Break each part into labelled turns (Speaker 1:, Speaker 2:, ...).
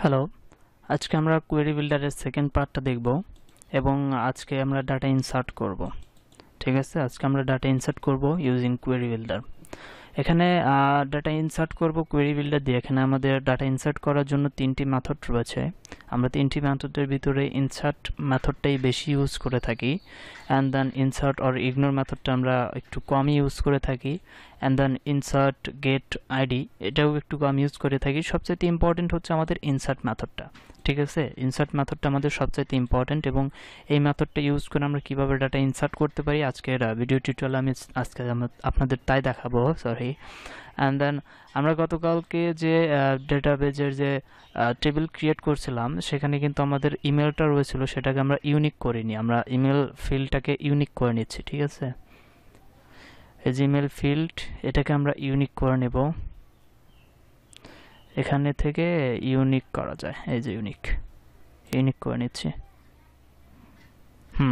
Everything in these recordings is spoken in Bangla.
Speaker 1: হ্যালো, আজকে আমরা কোয়েরি বিল্ডারের সেকেন্ড পার্টটা দেখব এবং আজকে আমরা ডাটা ইনসার্ট করব। ঠিক আছে, আজকে আমরা ডাটা ইনসার্ট করব ইউজিং কোয়েরি বিল্ডার। এখানে ডাটা ইনসার্ট করব কোয়েরি বিল্ডার দিয়ে। এখানে আমাদের ডাটা ইনসার্ট করার জন্য তিনটি মেথড রয়েছে। আমরা তিনটি মেথডের ভিতরে ইনসার্ট মেথডটাই বেশি ইউজ করে থাকি, and then insert or ignore মেথডটা আমরা একটু কমই ইউজ করে থাকি, and then insert get ID এটাও একটু কম ইউজ করে থাকি। সবচেয়ে ইম্পর্টেন্ট হচ্ছে আমাদের ইনসার্ট মেথডটা। ঠিক আছে, ইনসার্ট মেথডটা আমাদের সবচেয়ে ইম্পর্টেন্ট এবং এই মেথডটা ইউজ করে আমরা কিভাবে ডাটা ইনসার্ট করতে পারি আজকের ভিডিও টিউটোরিয়ালে আমি আপনাদের তাই দেখাবো। সরি। অ্যান্ড দেন আমরা গতকালকে যে ডেটাবেজের যে টেবিল ক্রিয়েট করছিলাম সেখানে কিন্তু আমাদের ইমেলটা রয়েছিল, সেটাকে আমরা ইউনিক করিনি। আমরা ইমেল ফিল্ডটাকে ইউনিক করে নিচ্ছি। ঠিক আছে, এই যে ইমেল ফিল্ড এটাকে আমরা ইউনিক করে নেব। এখানে থেকে ইউনিক করা যায়, এই যে ইউনিক করে নিচ্ছি।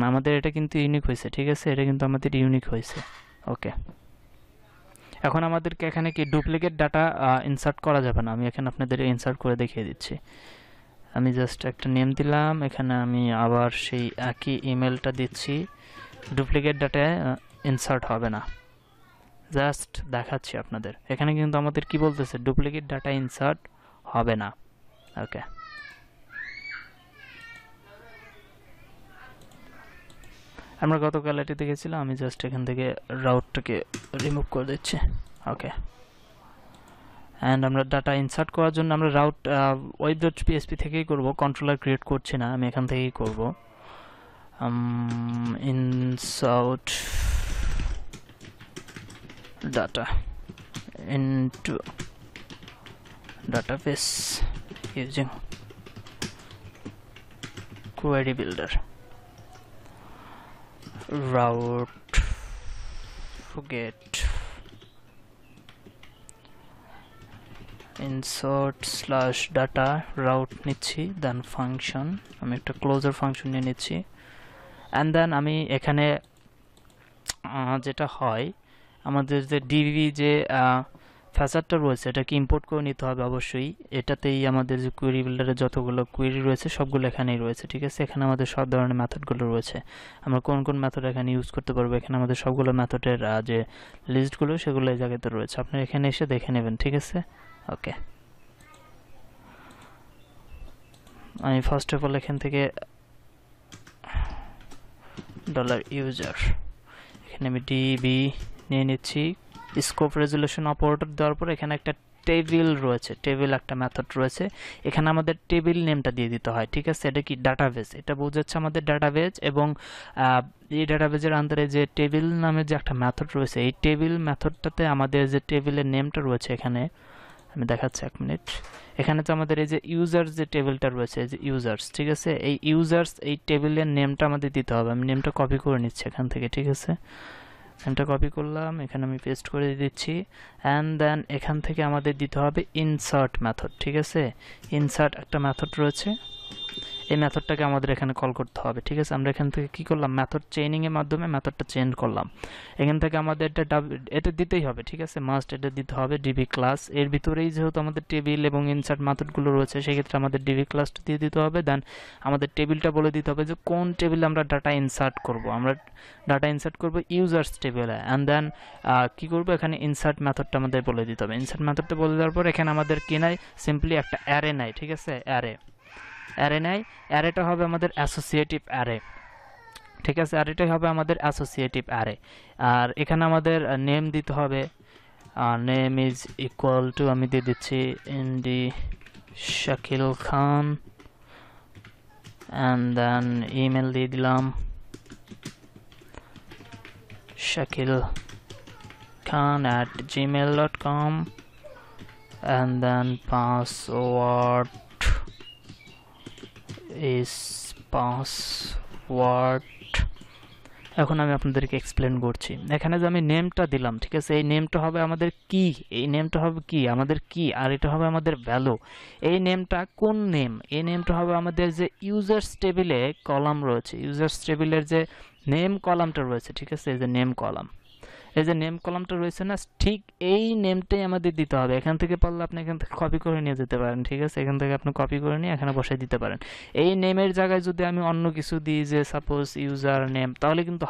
Speaker 1: আমাদের এটা কিন্তু ইউনিক হয়েছে। ঠিক আছে, এটা কিন্তু আমাদের ইউনিক হয়েছে। ওকে, এখন আমাদেরকে এখানে কি ডুপ্লিকেট ডাটা ইনসার্ট করা যাবে না। আমি এখানে আপনাদের ইনসার্ট করে দেখিয়ে দিচ্ছি। আমি জাস্ট একটা নেম দিলাম, এখানে আমি আবার সেই একই ইমেলটা দিচ্ছি। ডুপ্লিকেট ডাটা ইনসার্ট হবে না, জাস্ট দেখাচ্ছি আপনাদের। এখানে কিন্তু আমাদের কি বলতেছে, ডুপ্লিকেট ডাটা ইনসার্ট হবে না। ওকে, আমরা গতকাল এটি দেখেছিলাম। আমি জাস্ট এখান থেকে রাউটটাকে রিমুভ করে দিচ্ছি। ওকে, অ্যান্ড আমরা ডাটা ইনসার্ট করার জন্য আমরা রাউট web.php থেকেই করব, কন্ট্রোলার ক্রিয়েট করছি না, আমি এখান থেকেই করব। Insert data into database using query builder. Route get insert slash data route নিচ্ছি, দেন ফাংশন, আমি একটা ক্লোজার ফাংশন নিয়ে নিচ্ছি। অ্যান্ড দেন আমি এখানে যেটা হয় আমাদের যে ডিবি যে ফ্যাসারটা রয়েছে এটাকে ইম্পোর্ট করে নিতে হবে অবশ্যই। এটাতেই আমাদের যে কোয়েরি বিল্ডারের যতগুলো কোয়েরি রয়েছে সবগুলো এখানেই রয়েছে। ঠিক আছে, এখানে আমাদের সব ধরনের মেথডগুলো রয়েছে। আমরা কোন কোন মেথড এখানে ইউজ করতে পারবো, এখানে আমাদের সবগুলো মেথডের যে লিস্টগুলো সেগুলো এই জায়গাতে রয়েছে। আপনারা এখানে এসে দেখে নেবেন। ঠিক আছে, ওকে। আমি ফার্স্ট অফ অল এখান থেকে $user এখানে আমি ডিবি নিয়ে নিচ্ছি। স্কোপ রেজুলেশন অপারেটর দেওয়ার পর এখানে একটা টেবিল রয়েছে, টেবিল একটা মেথড রয়েছে। এখানে আমাদের টেবিল নেমটা দিয়ে দিতে হয়। ঠিক আছে, এটা কি ডাটাবেজ, এটা বোঝাচ্ছে আমাদের ডাটাবেজ। এবং এই ডাটাবেজের আন্ডারে যে টেবিল নামে যে একটা মেথড রয়েছে, এই টেবিল মেথডটাতে আমাদের যে টেবিলের নেমটা রয়েছে, এখানে আমি দেখাচ্ছি, এক মিনিট। এখানে তো আমাদের এই যে ইউজার্স যে টেবিলটা রয়েছে, এই যে ইউজার্স, ঠিক আছে, এই ইউজার্স এই টেবিলের নেমটা আমাদের দিতে হবে। আমি নেমটা কপি করে নিচ্ছি এখান থেকে। ঠিক আছে, নেমটা কপি করলাম, এখানে আমি পেস্ট করে দিচ্ছি। অ্যান্ড দেন এখান থেকে আমাদের দিতে হবে ইনসার্ট মেথড। ঠিক আছে, ইনসার্ট একটা মেথড রয়েছে, এই মেথডটাকে আমাদের এখানে কল করতে হবে। ঠিক আছে, আমরা এখান থেকে কি করলাম, মেথড চেইনিং এর মাধ্যমে মেথডটা চেঞ্জ করলাম। এখান থেকে আমাদের এটা দিতেই হবে। ঠিক আছে, মাস্ট এটা দিতে হবে ডিবি ক্লাস। এর ভিতরেই যেহেতু আমাদের টেবিল এবং ইনসার্ট মেথডগুলো রয়েছে, সেক্ষেত্রে আমাদের ডিবি ক্লাসটা দিয়ে দিতে হবে। দেন আমাদের টেবিলটা বলে দিতে হবে যে কোন টেবিলে আমরা ডাটা ইনসার্ট করব। আমরা ডাটা ইনসার্ট করব ইউজার্স টেবিলে। অ্যান্ড দেন কি করব, এখানে ইনসার্ট মেথডটা আমাদের বলে দিতে হবে। ইনসার্ট মেথডটা বলে দেওয়ার পর এখানে আমাদের কি নাই, সিম্পলি একটা অ্যারে নাই। ঠিক আছে, অ্যারে নাই, অ্যারেটা হবে আমাদের অ্যাসোসিয়েটিভ অ্যারে। ঠিক আছে, অ্যারেটাই হবে আমাদের অ্যাসোসিয়েটিভ অ্যারে। আর এখানে আমাদের নেম দিতে হবে, নেম ইজ ইকুয়াল টু, আমি দিয়ে দিচ্ছি এনডি Shakil Khan. And then email দিয়ে দিলাম শাকিল খান @gmail.com, and then password is password। এখন আমি আপনাদেরকে এক্সপ্লেন করছি। এখানে যে আমি নেমটা দিলাম, ঠিক আছে, এই নেমটা হবে আমাদের কি, এই নেমটা হবে কি আমাদের কি, আর এটা হবে আমাদের ভ্যালু। এই নেমটা কোন নেম, এই নেমটা হবে আমাদের যে ইউজার্স টেবিলে কলাম রয়েছে, ইউজার্স টেবিলের যে নেম কলামটা রয়েছে। ঠিক আছে, এই যে নেম কলাম, এই যে নেম কলামটা রয়েছে না, ঠিক এই নেমটাই আমাদের দিতে হবে। এখান থেকে পারলে আপনি এখান থেকে কপি করে নিয়ে যেতে পারেন, ঠিক আছে? এখান থেকে আপনি কপি করে নিয়ে এখানে বসাই দিতে পারেন। এই নেমের জায়গায় যদি আমি অন্য কিছু দিই, যে সাপোজ ইউজার নেম, তাহলে কিন্তু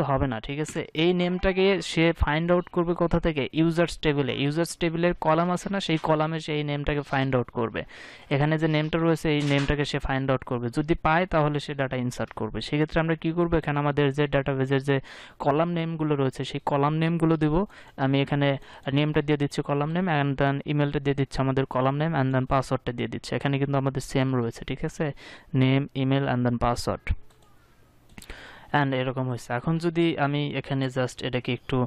Speaker 1: হবে না, ঠিক আছে? এই নেমটাকে সে ফাইন্ড আউট করবে কোথা থেকে? ইউজার্স টেবিলে। ইউজার্স টেবিলের কলাম আছে না, সেই কলামে সে এই নেমটাকে ফাইন্ড আউট করবে। এখানে যে নেমটা রয়েছে এই নেমটাকে সে ফাইন্ড আউট করবে, যদি পায় তাহলে সে ডাটা ইনসার্ট করবে। সেক্ষেত্রে আমরা কি করব, এখানে আমাদের যে ডাটাবেজের যে কলাম নেমগুলো রয়েছে সেই কলাম নেমগুলো দিব। আমি এখানে নেমটা দিয়ে দিচ্ছি কলাম নেম, অ্যান্ড দেন ইমেলটা দিয়ে দিচ্ছি আমাদের কলাম নেম, অ্যান্ড দেন পাসওয়ার্ডটা দিয়ে দিচ্ছি। এখানে কিন্তু আমাদের সেম রয়েছে, ঠিক আছে? Name, email and then password, and এরকম হয়েছে। এখন যদি আমি এখানে জাস্ট এটাকে একটু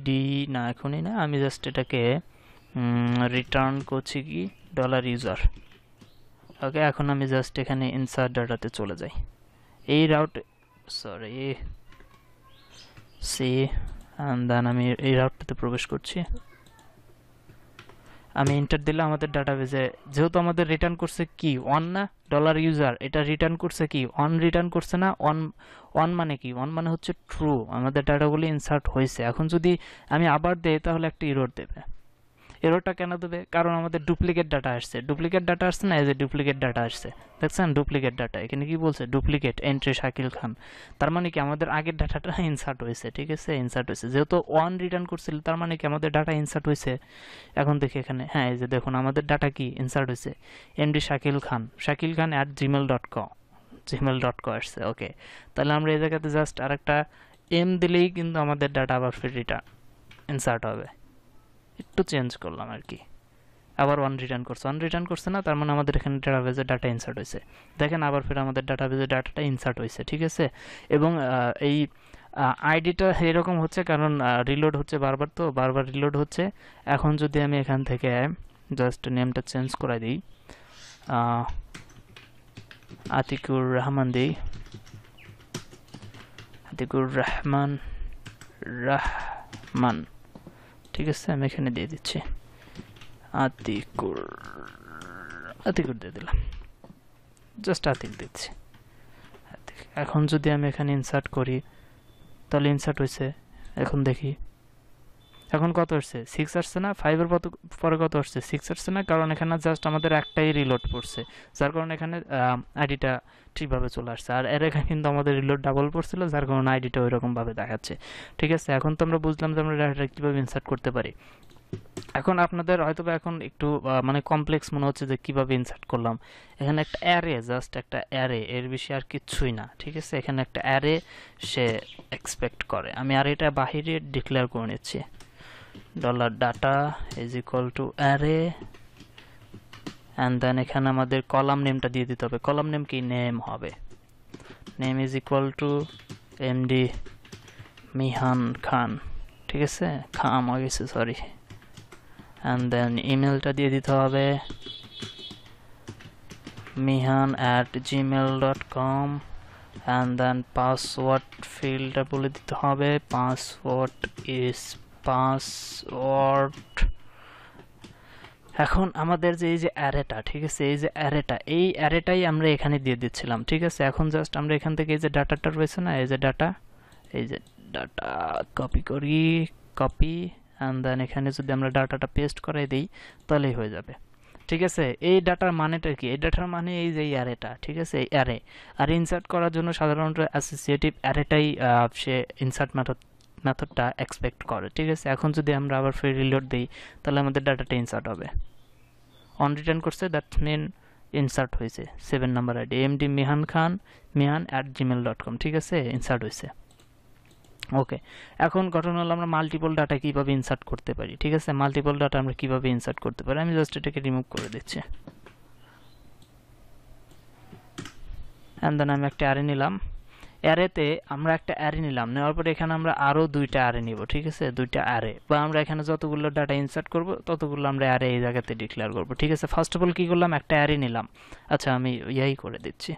Speaker 1: ডি না, এখনই না, আমি জাস্ট এটাকে রিটার্ন করছি কি $user। ওকে, এখন আমি জাস্ট এখানে ইনসার্ট ডাটাতে চলে যাই। এই অ্যান্ড দেন আমি এই রাউটটাতে প্রবেশ করছি। আমি এন্টার দিলে আমাদের ডাটাবেজে, যেহেতু আমাদের রিটার্ন করছে কি অন না, $user, এটা রিটার্ন করছে কি অন, রিটার্ন করছে না অন। অন মানে কি? অন মানে হচ্ছে ট্রু, আমাদের ডাটাগুলো ইনসার্ট হয়েছে। এখন যদি আমি আবার দেই তাহলে একটা এরর দেবে। এররটা কেন দেবে? কারণ আমাদের ডুপ্লিকেট ডাটা আসছে। ডুপ্লিকেট ডাটা আসছে না, এই যে ডুপ্লিকেট ডাটা আসছে, দেখছেন? ডুপ্লিকেট ডাটা, এখানে কি বলছে? ডুপ্লিকেট এন্ট্রি শাকিল খান। তার মানে কি আমাদের আগের ডাটাটা ইনসার্ট হয়েছে, ঠিক আছে? ইনসার্ট হয়েছে, যেহেতু ওয়ান রিটার্ন করছিল তার মানে কি আমাদের ডাটা ইনসার্ট হয়েছে। এখন দেখি এখানে, হ্যাঁ, এই যে দেখুন আমাদের ডাটা কি ইনসার্ট হয়েছে, এমডি শাকিল খান @gmail.com আসছে। ওকে, তাহলে আমরা এই জায়গাতে জাস্ট আরেকটা এম দিলেই কিন্তু আমাদের ডাটা আবার ফির রিটার্ন ইনসার্ট হবে। একটু চেঞ্জ করলাম আর কি, আবার ওয়ান রিটার্ন করছে না, তার মানে আমাদের এখানে ডাটাবেজে ডাটা ইনসার্ট হয়েছে। দেখেন আবার ফির আমাদের ডাটাবেজে ডাটাটা ইনসার্ট হয়েছে, ঠিক আছে? এবং এই আইডিটা এরকম হচ্ছে কারণ রিলোড হচ্ছে বারবার, তো বারবার রিলোড হচ্ছে। এখন যদি আমি এখান থেকে জাস্ট নেমটা চেঞ্জ করে দিই, আতিকুর রহমান দিই, আতিকুর রহমান, ঠিক আছে? আমি এখানে দিয়ে দিচ্ছি আতিকুর দিয়ে দিলাম, জাস্ট আতিক দিচ্ছি। এখন যদি আমি এখানে ইনসার্ট করি তাহলে ইনসার্ট হয়েছে। এখন দেখি এখন কত আসছে, 6 আসছে না? 5-এর পরে কত আসছে, 6 আসছে না? কারণ এখানে জাস্ট আমাদের একটাই রিলোড পড়ছে, যার কারণে এখানে আইডিটা ঠিকভাবে চলে আসছে। আর এর এখানে কিন্তু আমাদের রিলোড ডাবল পড়ছিল, যার কারণে আইডিটা ওইরকমভাবে দেখাচ্ছে, ঠিক আছে? এখন তো আমরা বুঝলাম যে আমরা ডাটাটা কীভাবে ইনসার্ট করতে পারি। এখন আপনাদের হয়তো এখন একটু মানে কমপ্লেক্স মনে হচ্ছে যে কিভাবে ইনসার্ট করলাম। এখানে একটা অ্যারে, জাস্ট একটা অ্যারে, এর বেশি আর কিছুই না, ঠিক আছে? এখানে একটা অ্যারে সে এক্সপেক্ট করে। আমি অ্যারেটা বাহিরে ডিক্লেয়ার করে নিচ্ছি, $data = অ্যারে, অ্যান্ড দেন এখানে আমাদের কলাম নেমটা দিয়ে দিতে হবে। কলাম নেম কি? নেম হবে। নেম = এমডি মিহান খান, ঠিক আছে? খাম হয়ে গেছে, সরি। অ্যান্ড দেন ইমেলটা দিয়ে দিতে হবে mihan@gmail.com, অ্যান্ড দেন পাসওয়ার্ড ফিল্ডটা বলে দিতে হবে, পাসওয়ার্ড ইজ পাসওয়ার্ড। এখন আমাদের যে এই যে অ্যারেটা, ঠিক আছে? এই যে এই অ্যারেটাই আমরা এখানে দিয়ে দিচ্ছিলাম, ঠিক আছে? এখন জাস্ট আমরা এখান থেকে এই যে ডাটাটা রয়েছে না, এই যে ডাটা কপি করি, কপি, অ্যান্ড দেন এখানে যদি আমরা ডাটাটা পেস্ট করে দিই তাহলেই হয়ে যাবে, ঠিক আছে? এই ডাটার মানেটা কি? এই ডাটার মানে এই যে অ্যারেটা, ঠিক আছে? এই অ্যারে আর ইনসার্ট করার জন্য সাধারণত অ্যাসোসিয়েটিভ অ্যারেটাই সে ইনসার্ট মেথডটা এক্সপেক্ট করে, ঠিক আছে? এখন যদি আমরা আবার ফির রিলোড দিই তাহলে আমাদের ডাটাটা ইনসার্ট হবে। অন রিটার্ন করছে, দ্যাট মিন ইনসার্ট হয়েছে 7 number ID MD Mihan @gmail.com, ঠিক আছে? ইনসার্ট হয়েছে। ওকে, এখন ঘটনা হলো আমরা মাল্টিপল ডাটা কিভাবে ইনসার্ট করতে পারি, ঠিক আছে? মাল্টিপল ডাটা আমরা কিভাবে ইনসার্ট করতে পারি, আমি জাস্ট এটাকে রিমুভ করে দিচ্ছি, অ্যান্ড দেন আমি একটা অ্যারে নিলাম। অ্যারেতে আমরা একটা অ্যারে নিলাম, নেওয়ার পরে এখানে আমরা আরও 2টা অ্যারে নিব, ঠিক আছে? 2টা অ্যারে, বা আমরা এখানে যতগুলো ডাটা ইনসার্ট করব ততগুলো আমরা অ্যারে এই জায়গাতে ডিক্লেয়ার করব, ঠিক আছে? ফার্স্ট অফ অল কী করলাম, একটা অ্যারে নিলাম। আচ্ছা, আমি ইয়াই করে দিচ্ছি,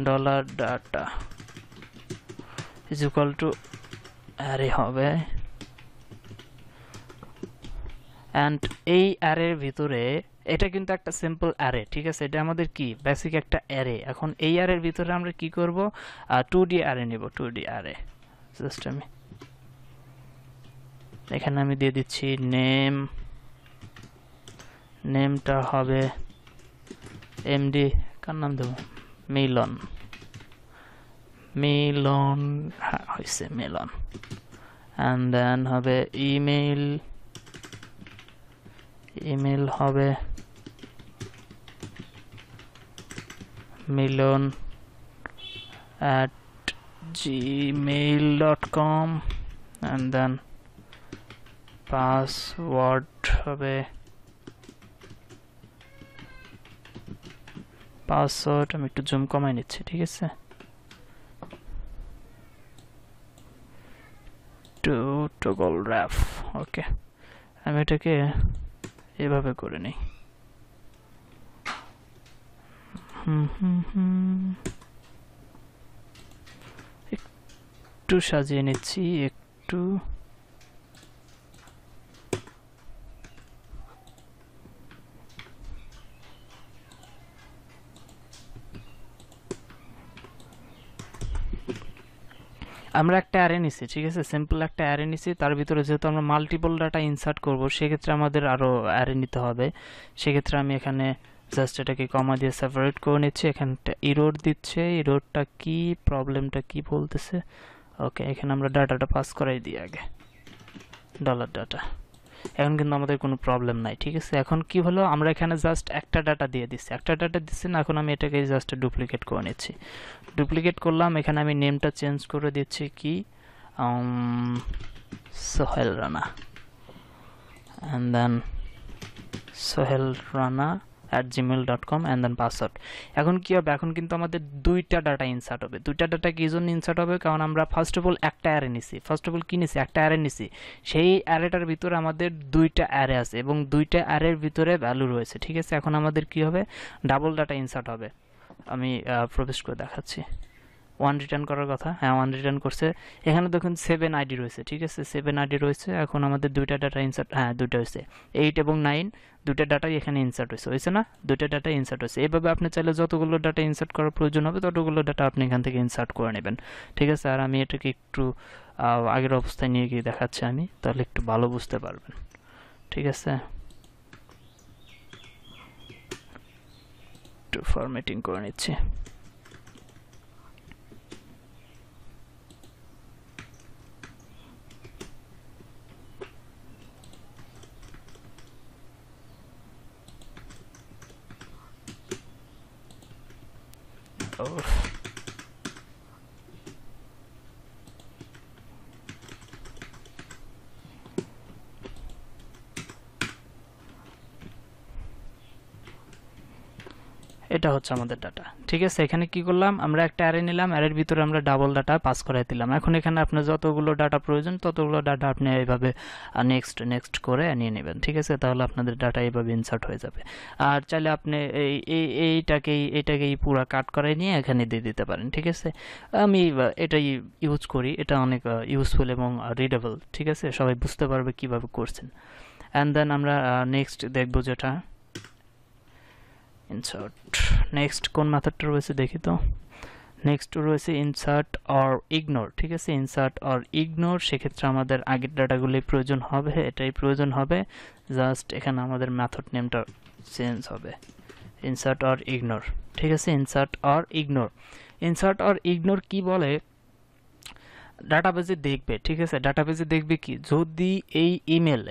Speaker 1: $data = অ্যারে হবে, অ্যান্ড এই অ্যারের ভিতরে এটা কিন্তু একটা সিম্পল অ্যারে, ঠিক আছে, এটা আমাদের কি বেসিক একটা অ্যারে। এখন এই অ্যারের ভিতরে আমরা কি করব, 2D অ্যারে নেব, 2D অ্যারে। জাস্ট আমি এখানে আমি দিয়ে দিচ্ছি নেমটা হবে এমডি, কার নাম দেবো, মিলন, হ্যাঁ হয়েছে মিলন। অ্যান্ড দেন হবে ইমেল হবে milon@gmail.com, and then পাসওয়ার্ড হবে পাসওয়ার্ড আমি একটু জুম কমাই নিচ্ছি, ঠিক আছে, toggle wrap। ওকে, আমি এটাকে এভাবে করে নিই। একটু সাজিয়ে নিচ্ছি, একটু আমরা একটা অ্যারে নিছি, ঠিক আছে, সিম্পল একটা অ্যারে নিছি, তার ভিতরে যেহেতু আমরা মাল্টিপল ডাটা ইনসার্ট করব সেক্ষেত্রে আমাদের আরও অ্যারে নিতে হবে। সেক্ষেত্রে আমি এখানে জাস্ট এটাকে কমা দিয়ে সেপারেট করে নিচ্ছি। এখানটা ইরোর দিচ্ছে, ইরোরটা কি, প্রবলেমটা কি বলতেছে। ওকে, এখানে আমরা ডাটাটা পাস করাই দিই আগে, $ডাটা। এখন কিন্তু আমাদের কোনো প্রবলেম নাই, ঠিক আছে। এখন কি হলো, আমরা এখানে জাস্ট একটা ডাটা দিয়ে দিচ্ছি, একটা ডাটা দিচ্ছি না, এখন আমি এটাকে জাস্ট ডুপ্লিকেট করে নিচ্ছি। ডুপ্লিকেট করলাম, এখানে আমি নেমটা চেঞ্জ করে দিচ্ছি কি, Sohel Rana, and then Sohel Rana @gmail.com, and then password. এখন কি হবে, এখন কিন্তু আমাদের দুইটা ডাটা ইনসার্ট হবে। দুইটা ডাটা কি জন্য ইনসার্ট হবে, কারণ আমরা ফার্স্ট অফ অল একটা অ্যারে নিছি, একটা অ্যারে নিছি, সেই অ্যারেটার ভিতরে আমাদের দুইটা অ্যারে আছে এবং দুইটা অ্যারের ভিতরে ভ্যালু রয়েছে, ঠিক আছে। এখন আমাদের কি হবে, ডাবল ডাটা ইনসার্ট হবে। আমি প্রবেশ করে দেখাচ্ছি। 1 রিটার্ন করার কথা, হ্যাঁ 1 রিটার্ন করছে। এখানে দেখুন 7 আইডি রয়েছে, ঠিক আছে, 7 আইডি রয়েছে। এখন আমাদের দুইটা ডাটা ইনসার্ট, হ্যাঁ দুইটা হয়েছে, 8 এবং 9, দুইটা ডাটাই এখানে ইনসার্ট হয়েছে না, দুইটা ডাটা ইনসার্ট হয়েছে। এইভাবে আপনি চাইলে যতগুলো ডাটা ইনসার্ট করার প্রয়োজন হবে ততগুলো ডাটা আপনি এখান থেকে ইনসার্ট করে নেবেন, ঠিক আছে। আর আমি এটাকে একটু আগের অবস্থায় নিয়ে গিয়ে দেখাচ্ছি আমি, তাহলে একটু ভালো বুঝতে পারবেন, ঠিক আছে। একটু ফরম্যাটিং করে নিচ্ছি। এটা হচ্ছে আমাদের ডাটা, ঠিক আছে। এখানে কি করলাম, আমরা একটা অ্যারে নিলাম, অ্যারের ভিতরে আমরা ডাবল ডাটা পাস করাই দিলাম। এখন এখানে আপনার যতগুলো ডাটা প্রয়োজন ততগুলো ডাটা আপনি এইভাবে নেক্সট করে নিয়ে নেবেন, ঠিক আছে। তাহলে আপনাদের ডাটা এইভাবে ইনসার্ট হয়ে যাবে। আর চাইলে আপনি এইটাকেই পুরো কাট করে নিয়ে এখানে দিয়ে দিতে পারেন, ঠিক আছে। আমি এটাই ইউজ করি, এটা অনেক ইউজফুল এবং রিডেবল, ঠিক আছে, সবাই বুঝতে পারবে কিভাবে করছেন। অ্যান্ড দেন আমরা নেক্সট দেখবো যেটা ইনসার্ট। নেক্সট কোন মেথডটা রয়েছে দেখি তো, নেক্সট রয়েছে ইনসার্ট অর ইগনোর, ঠিক আছে। ইনসার্ট অর ইগনোর, সেক্ষেত্রে আমাদের আগের ডাটাগুলোই প্রয়োজন হবে, এটাই প্রয়োজন হবে। জাস্ট এখানে আমাদের মেথড নেমটা চেঞ্জ হবে, ইনসার্ট অর ইগনোর, ঠিক আছে। ইনসার্ট অর ইগনোর কি বলে, ডাটাবেজে দেখবে, ঠিক আছে। ডাটাবেজে দেখবে কি, যদি এই ইমেল,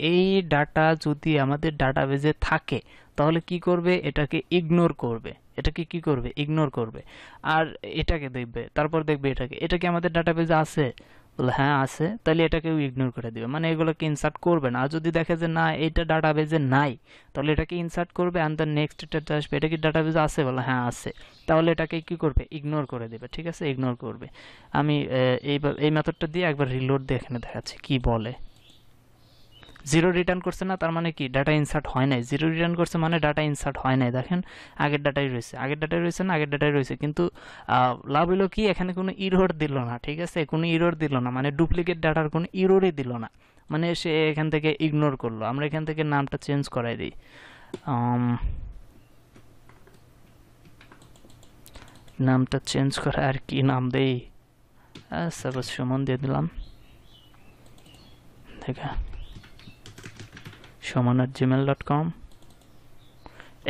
Speaker 1: এই ডাটা যদি আমাদের ডাটাবেজে থাকে তাহলে কি করবে, এটাকে ইগনোর করবে, ইগনোর করবে। আর এটাকে দেখবে, তারপর দেখবে এটা কি আমাদের ডাটাবেজে আছে, বলে হ্যাঁ আছে, তাহলে এটাকেও ইগনোর করে দিবে, মানে এগুলোকে ইনসার্ট করবে না। আর যদি দেখে যে না এটা ডাটাবেজে নাই, তাহলে এটাকে ইনসার্ট করবে। অ্যান্ড দ্য নেক্সট এটা আসবে, এটা কি ডাটাবেজে আছে, বলে হ্যাঁ আছে, তাহলে এটাকে কি করবে, ইগনোর করে দেবে, ঠিক আছে, ইগনোর করবে। আমি এই মেথডটা দিয়ে একবার রিলোড দিয়ে এখানে দেখাচ্ছি কি বলে। 0 রিটার্ন করছে না, তার মানে কি ডাটা ইনসার্ট হয় নাই। 0 রিটার্ন করছে মানে ডাটা ইনসার্ট হয় নাই। দেখেন আগের ডাটাই রয়েছে, কিন্তু লাভ হলো কি, এখানে কোনো ইরর দিল না, ঠিক আছে, কোনো ইরর দিল না, মানে ডুপ্লিকেট ডাটার কোনো ইররই দিল না। মানে সে এখান থেকে ইগনোর করলো। আমরা এখান থেকে নামটা চেঞ্জ করাই দিই। নামটা চেঞ্জ করে আর কি নাম দেই, সাপোজ সুমন দিয়ে দিলাম। দেখা suman@gmail.com।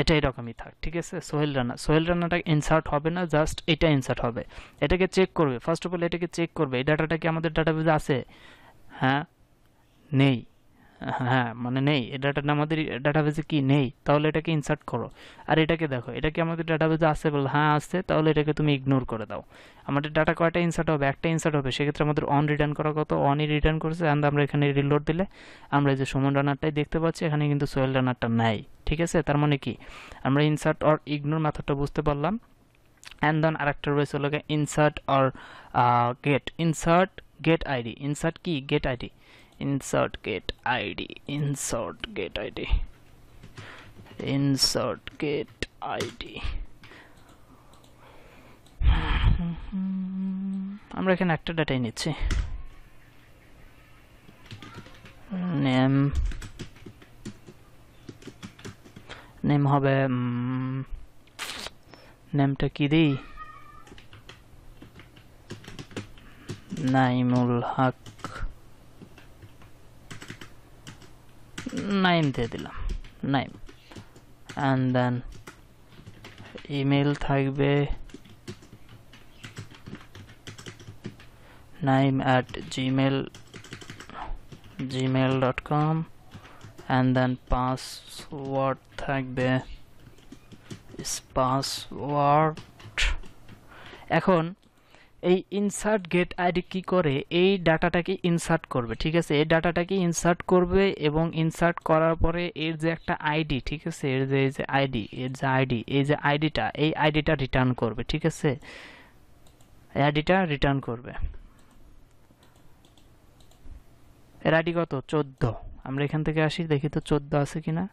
Speaker 1: এটা এরকমই থাক, ঠিক আছে। সোহেল রানা, সোহেল রানাটা ইনসার্ট হবে না, জাস্ট এটা ইনসার্ট হবে। এটাকে চেক করবে, ফার্স্ট অফ অল এটাকে চেক করবে এই ডাটাটা কি আমাদের ডাটাবেজে আছে। হ্যাঁ, নেই। হ্যাঁ মানে নেই, এই ডাটাটা আমাদের ডাটাবেজে কি নেই, তাহলে এটাকে ইনসার্ট করো। আর এটাকে দেখো, এটা কি আমাদের ডাটাবেজে আছে বলে হ্যাঁ আছে, তাহলে এটাকে তুমি ইগনোর করে দাও। আমাদের ডাটা কয়টা ইনসার্ট হবে, একটা ইনসার্ট হবে, সেক্ষেত্রে আমাদের অন রিটার্ন করা কত, অনই রিটার্ন করছে। অ্যান্ড আমরা এখানে রিলোড দিলে আমরা এই যে সুমন রানারটাই দেখতে পাচ্ছি, এখানে কিন্তু সোহেল রানারটা নাই, ঠিক আছে। তার মানে কি আমরা ইনসার্ট অর ইগনোর মেথডটা বুঝতে পারলাম। অ্যান্ড দেন আরেকটা রয়েছে হলো insert or get. Insert get ID, insert কি get ID, insert get id, insert get id, insert get id। আমরা এখানে একটা ডাটাই নিচ্ছি, নেম, নেম হবে নেমটা কি দিই, নাইমুল হক, নাইম দিয়ে দিলাম, নাইম। অ্যান্ড দেন ইমেল থাকবে naim@gmail.com। অ্যান্ড দেন পাসওয়ার্ড থাকবে পাসওয়ার্ড। এখন এই ইনসার্ট গেট আইডি কি করে, এই ডাটাটাকে ইনসার্ট করবে, ঠিক আছে। এই ডাটাটাকে ইনসার্ট করবে এবং ইনসার্ট করার পরে এর যে একটা আইডি, ঠিক আছে, এর যে এই যে আইডি, এর যে আইডি, এই যে আইডিটা, এই আইডিটা রিটার্ন করবে, ঠিক আছে। এই আইডিটা রিটার্ন করবে। এর আইডি কত, 14। আমরা এখান থেকে আসি, দেখি তো 14 আছে কিনা।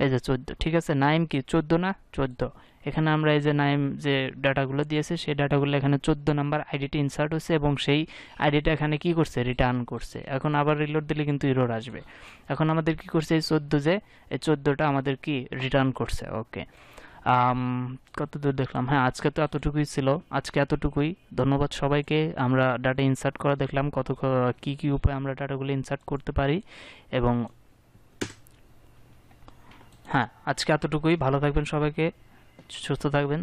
Speaker 1: এই যে 14, ঠিক আছে। নাইম কি 14 না, 14। এখানে আমরা এই যে নাইম যে ডাটাগুলো দিয়েছে, সেই ডাটাগুলো এখানে 14 নাম্বার আইডিটা ইনসার্ট হচ্ছে এবং সেই আইডিটা এখানে কি করছে, রিটার্ন করছে। এখন আবার রিলোড দিলে কিন্তু এরর আসবে। এখন আমাদের কি করছে, এই 14 যে এই 14টা আমাদের কি রিটার্ন করছে। ওকে, কত দূর দেখলাম, হ্যাঁ আজকে তো এতটুকুই ছিল, আজকে এতটুকুই। ধন্যবাদ সবাইকে। আমরা ডাটা ইনসার্ট করা দেখলাম, কত কি কি উপায়ে আমরা ডাটাগুলো ইনসার্ট করতে পারি। এবং হ্যাঁ আজকে এতটুকুই। ভালো থাকবেন সবাইকে, সুস্থ থাকবেন।